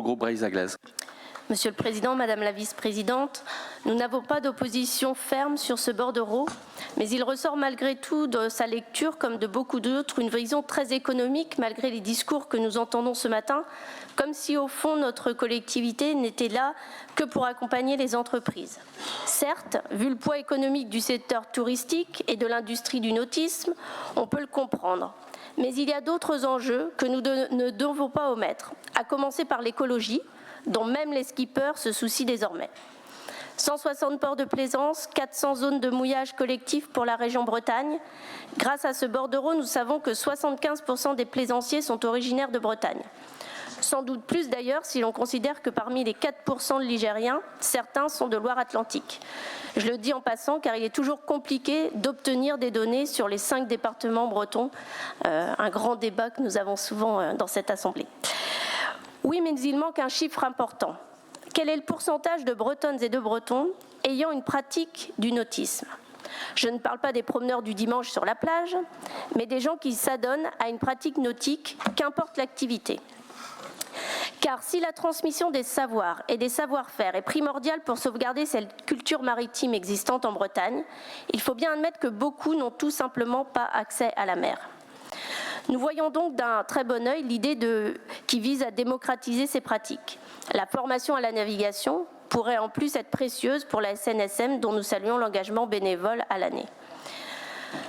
groupe Breizh-Aglaise. Monsieur le Président, Madame la Vice-présidente, nous n'avons pas d'opposition ferme sur ce bordereau, mais il ressort malgré tout de sa lecture, comme de beaucoup d'autres, une vision très économique malgré les discours que nous entendons ce matin, comme si au fond notre collectivité n'était là que pour accompagner les entreprises. Certes, vu le poids économique du secteur touristique et de l'industrie du nautisme, on peut le comprendre. Mais il y a d'autres enjeux que nous ne devons pas omettre, à commencer par l'écologie, dont même les skippers se soucient désormais. 160 ports de plaisance, 400 zones de mouillage collectif pour la région Bretagne. Grâce à ce bordereau, nous savons que 75% des plaisanciers sont originaires de Bretagne. Sans doute plus d'ailleurs si l'on considère que parmi les 4% de Ligériens, certains sont de Loire-Atlantique. Je le dis en passant car il est toujours compliqué d'obtenir des données sur les 5 départements bretons, un grand débat que nous avons souvent dans cette Assemblée. Oui, mais il manque un chiffre important. Quel est le pourcentage de Bretonnes et de Bretons ayant une pratique du nautisme? Je ne parle pas des promeneurs du dimanche sur la plage, mais des gens qui s'adonnent à une pratique nautique, qu'importe l'activité. Car si la transmission des savoirs et des savoir-faire est primordiale pour sauvegarder cette culture maritime existante en Bretagne, il faut bien admettre que beaucoup n'ont tout simplement pas accès à la mer. Nous voyons donc d'un très bon œil l'idée qui vise à démocratiser ces pratiques. La formation à la navigation pourrait en plus être précieuse pour la SNSM dont nous saluons l'engagement bénévole à l'année.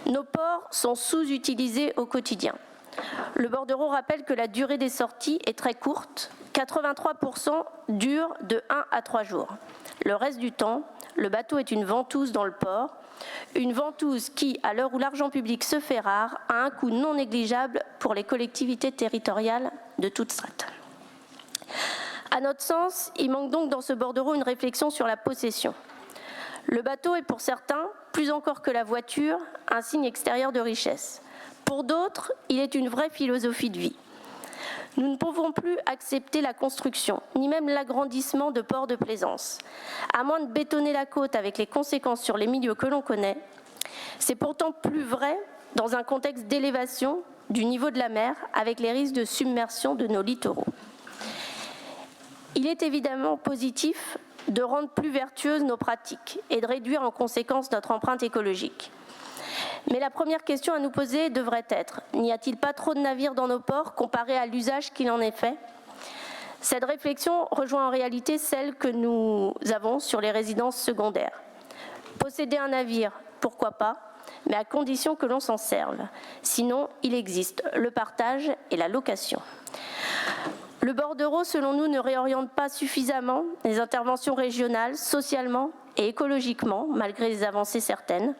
Nos ports sont sous-utilisés au quotidien. Le bordereau rappelle que la durée des sorties est très courte, 83% durent de 1 à 3 jours. Le reste du temps, le bateau est une ventouse dans le port, une ventouse qui, à l'heure où l'argent public se fait rare, a un coût non négligeable pour les collectivités territoriales de toutes strates. À notre sens, il manque donc dans ce bordereau une réflexion sur la possession. Le bateau est pour certains, plus encore que la voiture, un signe extérieur de richesse. Pour d'autres, il est une vraie philosophie de vie. Nous ne pouvons plus accepter la construction, ni même l'agrandissement de ports de plaisance. À moins de bétonner la côte avec les conséquences sur les milieux que l'on connaît, c'est pourtant plus vrai dans un contexte d'élévation du niveau de la mer avec les risques de submersion de nos littoraux. Il est évidemment positif de rendre plus vertueuses nos pratiques et de réduire en conséquence notre empreinte écologique. Mais la première question à nous poser devrait être, n'y a-t-il pas trop de navires dans nos ports comparé à l'usage qu'il en est fait? Cette réflexion rejoint en réalité celle que nous avons sur les résidences secondaires. Posséder un navire, pourquoi pas, mais à condition que l'on s'en serve. Sinon, il existe le partage et la location. Le bordereau, selon nous, ne réoriente pas suffisamment les interventions régionales, socialement et écologiquement, malgré les avancées certaines.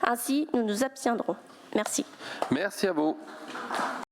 Ainsi, nous nous abstiendrons. Merci. Merci à vous.